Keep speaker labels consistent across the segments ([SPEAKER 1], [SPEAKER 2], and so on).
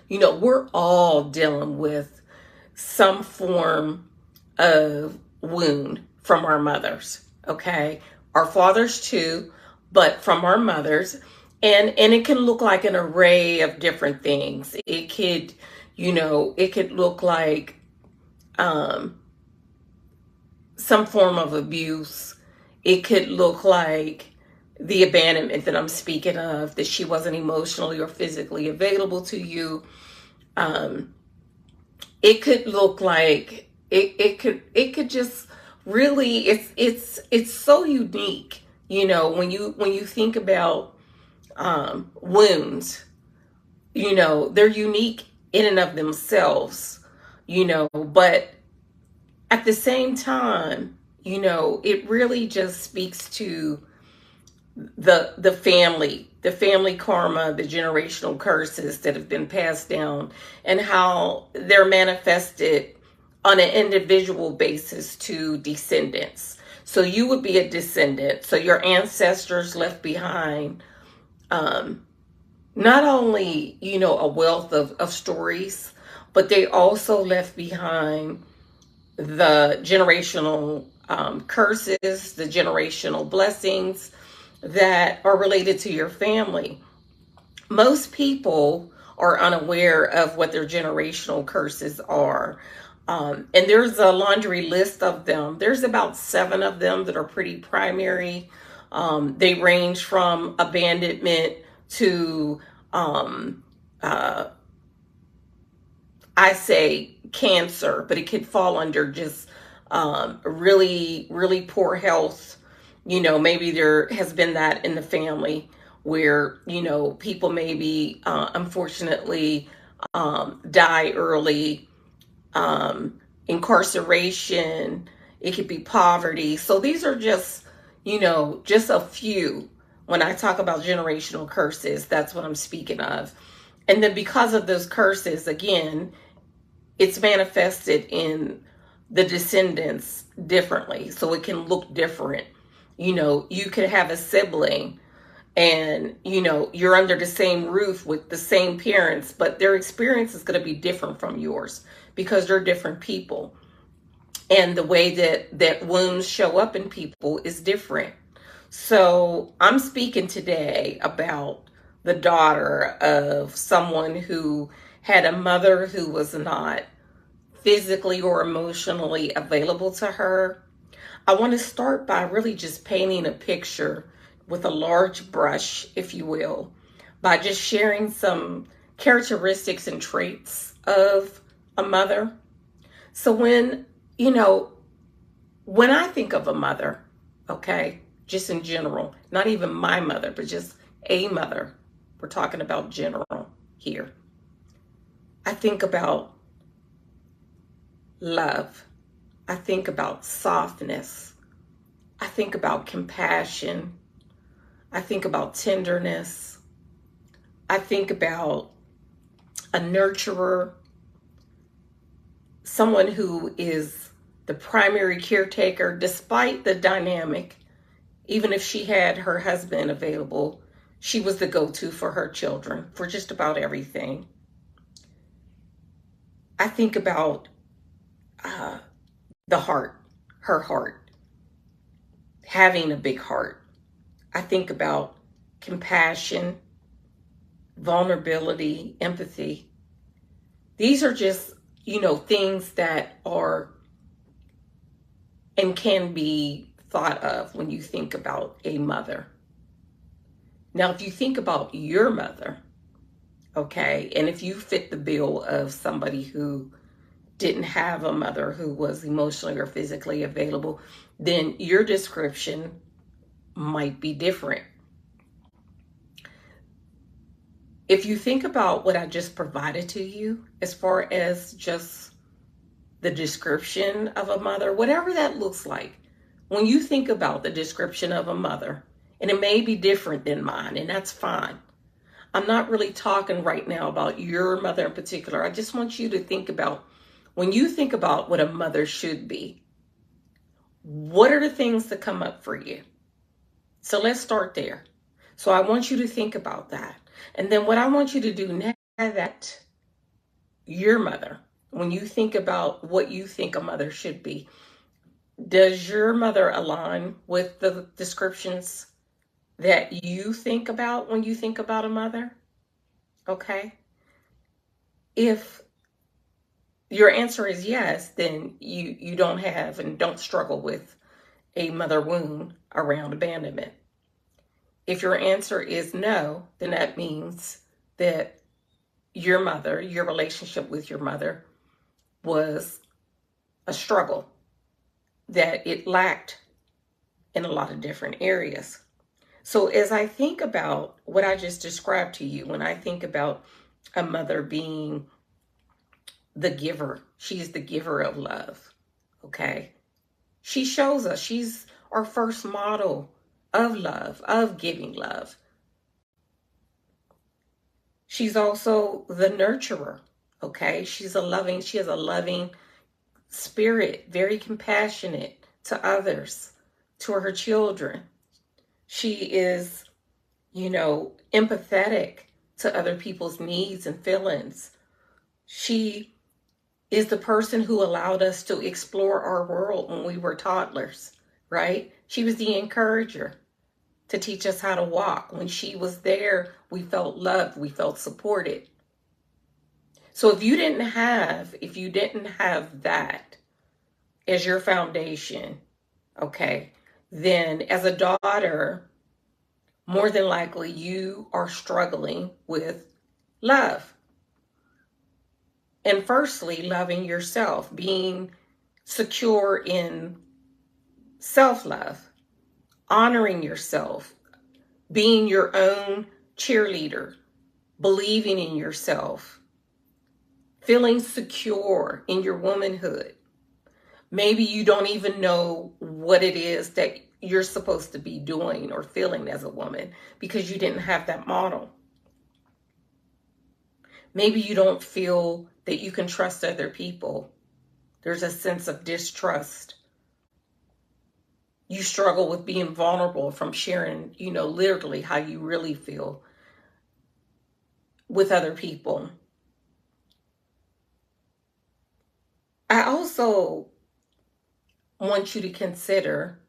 [SPEAKER 1] we're all dealing with some form of wound from our mothers, okay? Our fathers too, but from our mothers. And it can look like an array of different things. It could look like um, some form of abuse. It could look like the abandonment that I'm speaking of, that she wasn't emotionally or physically available to you. Um, it could look like it could just really, it's so unique, when you think about wounds, they're unique in and of themselves, but at the same time, it really just speaks to the family karma, the generational curses that have been passed down, and how they're manifested on an individual basis to descendants. So you would be a descendant. So your ancestors left behind um, not only, a wealth of stories, but they also left behind the generational curses, the generational blessings that are related to your family. Most people are unaware of what their generational curses are. And there's a laundry list of them. There's about 7 of them that are pretty primary. They range from abandonment to, uh, I say cancer, but it could fall under just really, really poor health. Maybe there has been that in the family where, people maybe, unfortunately, die early, incarceration, it could be poverty. So these are just a few. When I talk about generational curses, that's what I'm speaking of. And then because of those curses, again, it's manifested in the descendants differently. So it can look different. You could have a sibling and, you're under the same roof with the same parents, but their experience is going to be different from yours because they're different people. And the way that wounds show up in people is different. So I'm speaking today about the daughter of someone who had a mother who was not physically or emotionally available to her. I want to start by really just painting a picture with a large brush, if you will, by just sharing some characteristics and traits of a mother. So when I think of a mother, okay, just in general, not even my mother, but just a mother, we're talking about general here. I think about love. I think about softness. I think about compassion. I think about tenderness. I think about a nurturer, someone who is the primary caretaker, despite the dynamic. Even if she had her husband available, she was the go-to for her children, for just about everything. I think about uh, the heart, her heart, having a big heart. I think about compassion, vulnerability, empathy. These are just, things that are and can be thought of when you think about a mother. Now, if you think about your mother, okay, and if you fit the bill of somebody who didn't have a mother who was emotionally or physically available, then your description might be different. If you think about what I just provided to you, as far as just the description of a mother, whatever that looks like, when you think about the description of a mother, and it may be different than mine, and that's fine. I'm not really talking right now about your mother in particular. I just want you to think about, when you think about what a mother should be, what are the things that come up for you? So let's start there. So I want you to think about that. And then what I want you to do next that your mother, when you think about what you think a mother should be, does your mother align with the descriptions that you think about when you think about a mother? Okay. If your answer is yes, then you don't have and don't struggle with a mother wound around abandonment. If your answer is no, then that means that your mother, your relationship with your mother was a struggle, that it lacked in a lot of different areas. So as I think about what I just described to you, when I think about a mother being the giver, she's the giver of love, okay? She shows us, she's our first model of love, of giving love. She's also the nurturer, okay? She has a loving spirit, very compassionate to others, to her children. She is, empathetic to other people's needs and feelings. She is the person who allowed us to explore our world when we were toddlers, right? She was the encourager to teach us how to walk. When she was there, we felt loved, we felt supported. So if you didn't have that as your foundation, okay, then as a daughter, more than likely you are struggling with love. And firstly, loving yourself, being secure in self-love, honoring yourself, being your own cheerleader, believing in yourself, feeling secure in your womanhood. Maybe you don't even know what it is that you're supposed to be doing or feeling as a woman because you didn't have that model. Maybe you don't feel that you can trust other people. There's a sense of distrust. You struggle with being vulnerable from sharing, literally how you really feel with other people. I also want you to consider,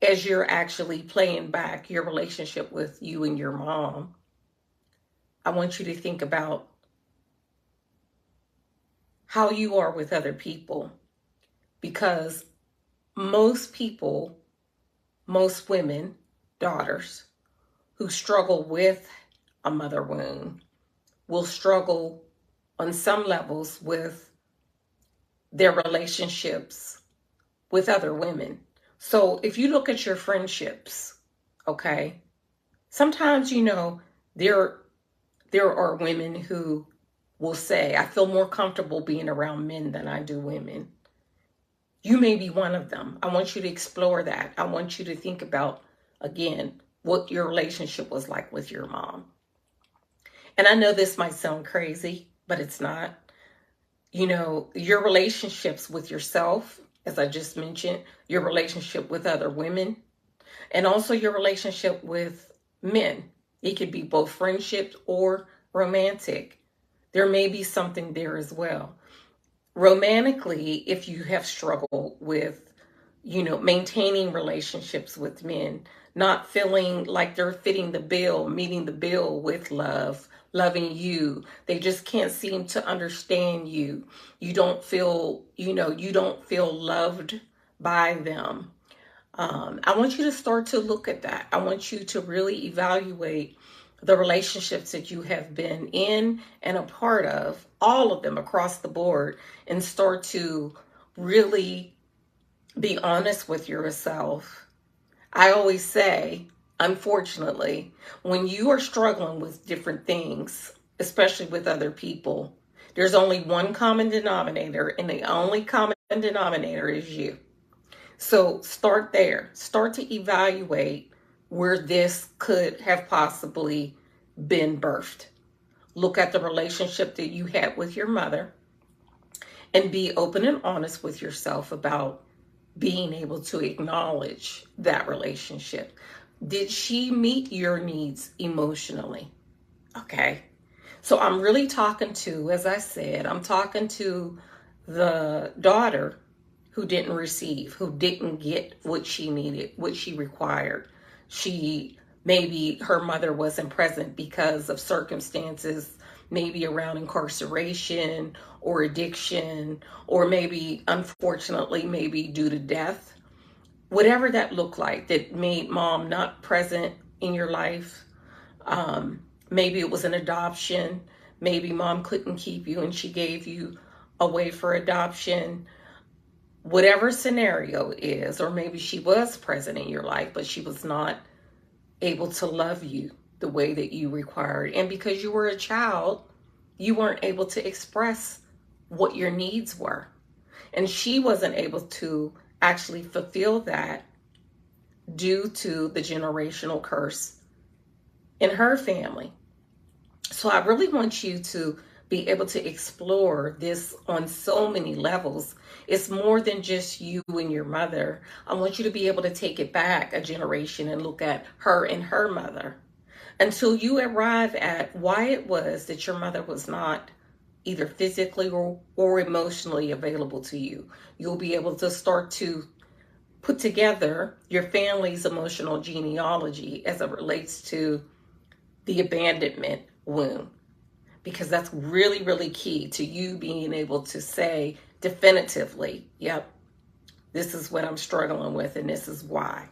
[SPEAKER 1] as you're actually playing back your relationship with you and your mom, I want you to think about how you are with other people, because most people, most women, daughters who struggle with a mother wound will struggle on some levels with their relationships with other women. So if you look at your friendships, okay, sometimes, there are women who will say, I feel more comfortable being around men than I do women. You may be one of them. I want you to explore that. I want you to think about, again, what your relationship was like with your mom. And I know this might sound crazy, but it's not. Your relationships with yourself, as I just mentioned, your relationship with other women, and also your relationship with men. It could be both friendships or romantic. There may be something there as well. Romantically, if you have struggled with, maintaining relationships with men, not feeling like they're fitting the bill, meeting the bill with love, loving you, they just can't seem to understand you. You don't feel loved by them. I want you to start to look at that. I want you to really evaluate the relationships that you have been in and a part of, all of them across the board, and start to really be honest with yourself. I always say, unfortunately, when you are struggling with different things, especially with other people, there's only one common denominator, and the only common denominator is you. So start there. Start to evaluate where this could have possibly been birthed. Look at the relationship that you had with your mother and be open and honest with yourself about being able to acknowledge that relationship. Did she meet your needs emotionally? Okay. So I'm really talking to, as I said, I'm talking to the daughter who didn't receive, who didn't get what she needed, what she required. She, maybe her mother wasn't present because of circumstances, maybe around incarceration or addiction, or maybe, unfortunately, maybe due to death. Whatever that looked like that made mom not present in your life. Maybe it was an adoption. Maybe mom couldn't keep you and she gave you away for adoption. Whatever scenario is, or maybe she was present in your life, but she was not able to love you the way that you required. And because you were a child, you weren't able to express what your needs were. And she wasn't able to actually fulfill that due to the generational curse in her family. So I really want you to be able to explore this on so many levels. It's more than just you and your mother. I want you to be able to take it back a generation and look at her and her mother until you arrive at why it was that your mother was not either physically or emotionally available to you. You'll be able to start to put together your family's emotional genealogy as it relates to the abandonment wound, because that's really, really key to you being able to say definitively, yep, this is what I'm struggling with and this is why.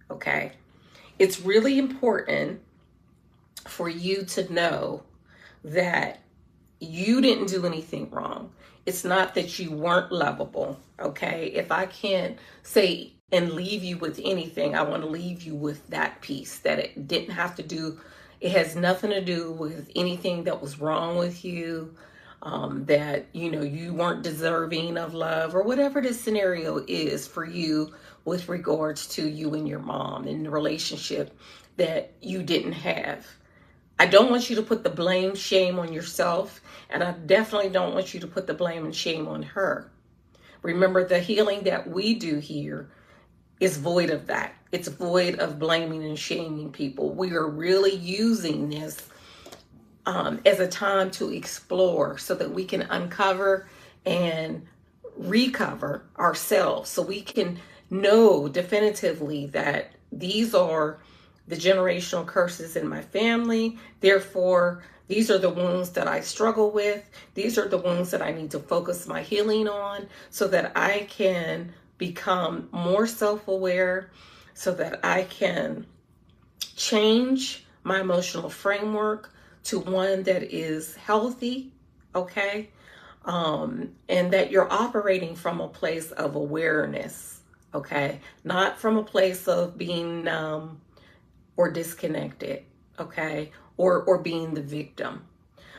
[SPEAKER 1] Okay. It's really important for you to know that you didn't do anything wrong. It's not that you weren't lovable. Okay. If I can't say and leave you with anything, I want to leave you with that piece, that it didn't have to do, it has nothing to do with anything that was wrong with you, that, you weren't deserving of love or whatever the scenario is for you with regards to you and your mom and the relationship that you didn't have. I don't want you to put the blame, shame on yourself, and I definitely don't want you to put the blame and shame on her. Remember, the healing that we do here is void of that. It's void of blaming and shaming people. We are really using this as a time to explore so that we can uncover and recover ourselves, so we can know definitively that these are the generational curses in my family. Therefore, these are the wounds that I struggle with. These are the wounds that I need to focus my healing on so that I can become more self-aware, so that I can change my emotional framework to one that is healthy, okay? And that you're operating from a place of awareness, okay? Not from a place of being numb or disconnected, okay? Or being the victim.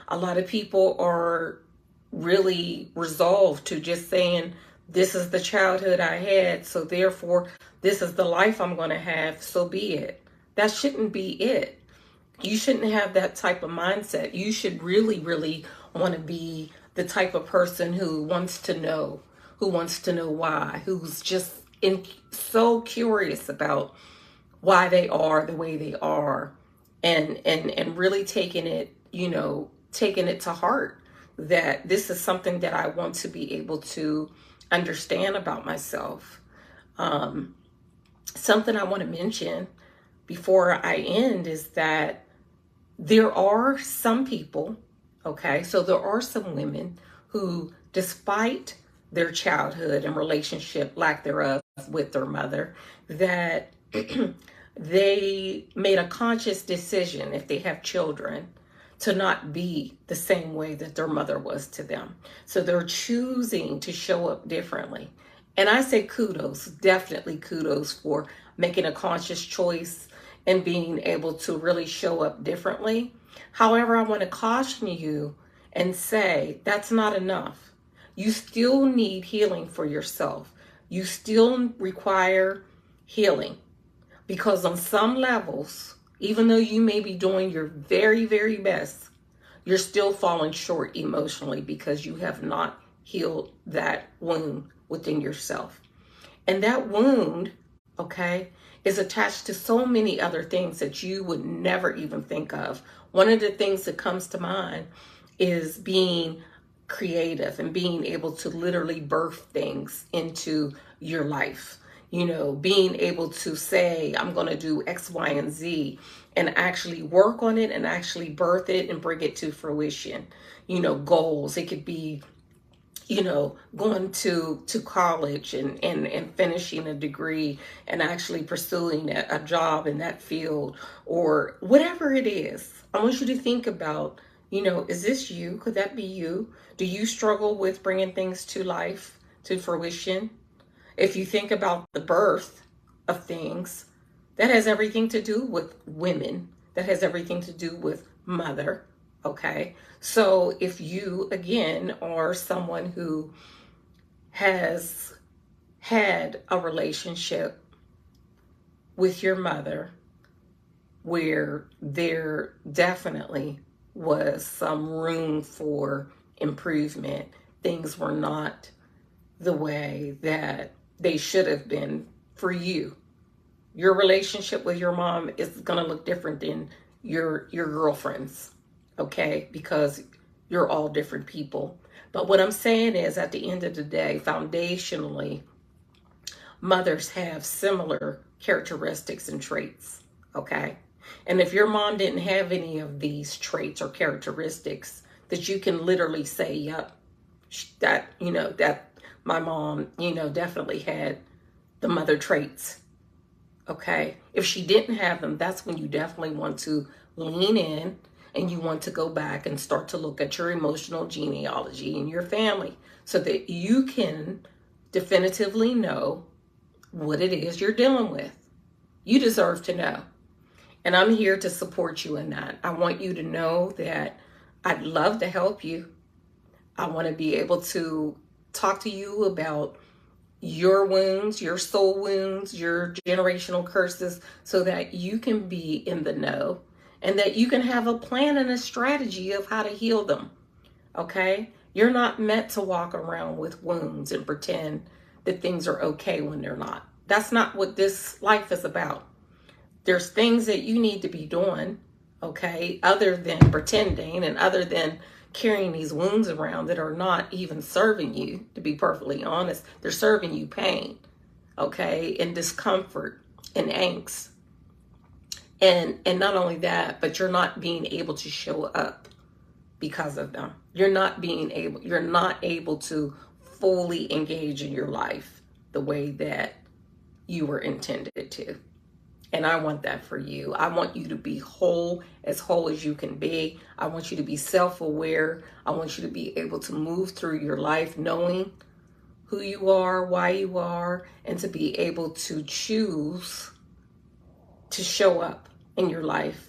[SPEAKER 1] A lot of people are really resolved to just saying, this is the childhood I had, so therefore this is the life I'm going to have, so be it. That shouldn't be it. You shouldn't have that type of mindset. You should really, really want to be the type of person who wants to know why, who's just so curious about why they are the way they are, and really taking it to heart, that this is something that I want to be able to understand about myself. Something I want to mention before I end is that there are some people, okay, so there are some women who, despite their childhood and relationship lack thereof with their mother, that they made a conscious decision, if they have children, to not be the same way that their mother was to them. So they're choosing to show up differently. And I say kudos, definitely kudos for making a conscious choice and being able to really show up differently. However, I want to caution you and say that's not enough. You still need healing for yourself. You still require healing, because on some levels, even though you may be doing your very, very best, you're still falling short emotionally because you have not healed that wound within yourself. And that wound, okay, is attached to so many other things that you would never even think of One of the things that comes to mind is being creative and being able to literally birth things into your life. You know, being able to say, I'm going to do X, Y, and Z, and actually work on it and actually birth it and bring it to fruition. You know, goals. It could be, you know, going to college and finishing a degree and actually pursuing a job in that field, or whatever it is. I want you to think about, you know, is this you? Could that be you? Do you struggle with bringing things to life, to fruition? If you think about the birth of things, that has everything to do with women. That has everything to do with mother. Okay. So if you, again, are someone who has had a relationship with your mother where there definitely was some room for improvement, things were not the way that they should have been for you. Your relationship with your mom is going to look different than your girlfriends, okay? Because you're all different people. But what I'm saying is, at the end of the day, foundationally, mothers have similar characteristics and traits, okay? And if your mom didn't have any of these traits or characteristics that you can literally say, yep, that, you know, that my mom, you know, definitely had the mother traits, okay? If she didn't have them, that's when you definitely want to lean in and you want to go back and start to look at your emotional genealogy in your family so that you can definitively know what it is you're dealing with. You deserve to know. And I'm here to support you in that. I want you to know that I'd love to help you. I want to be able to talk to you about your wounds, your soul wounds, your generational curses, so that you can be in the know and that you can have a plan and a strategy of how to heal them. Okay? You're not meant to walk around with wounds and pretend that things are okay when they're not. That's not what this life is about. There's things that you need to be doing, okay, other than pretending and other than carrying these wounds around that are not even serving you, to be perfectly honest. They're serving you pain, okay, and discomfort and angst. And not only that, but you're not being able to show up because of them. You're not able to fully engage in your life the way that you were intended to. And I want that for you. I want you to be whole as you can be. I want you to be self-aware. I want you to be able to move through your life knowing who you are, why you are, and to be able to choose to show up in your life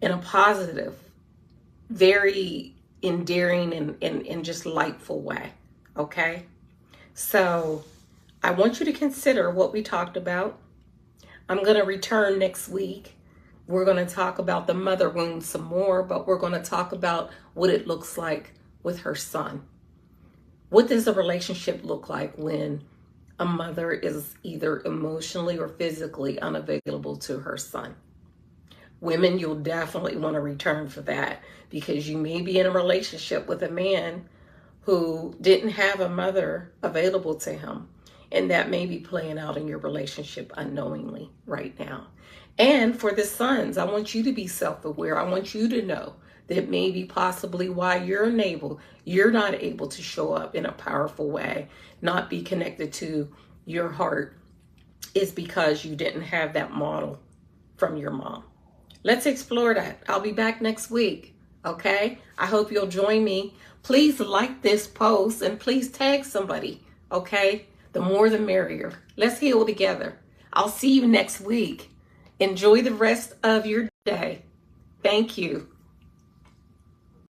[SPEAKER 1] in a positive, very endearing and just lightful way. Okay? So I want you to consider what we talked about. I'm going to return next week. We're going to talk about the mother wound some more, but we're going to talk about what it looks like with her son. What does a relationship look like when a mother is either emotionally or physically unavailable to her son? Women, you'll definitely want to return for that, because you may be in a relationship with a man who didn't have a mother available to him. And that may be playing out in your relationship unknowingly right now. And for the sons, I want you to be self-aware. I want you to know that maybe possibly why you're not able to show up in a powerful way, not be connected to your heart, is because you didn't have that model from your mom. Let's explore that. I'll be back next week. Okay? I hope you'll join me. Please like this post and please tag somebody. Okay? The more the merrier. Let's heal together. I'll see you next week. Enjoy the rest of your day. Thank you.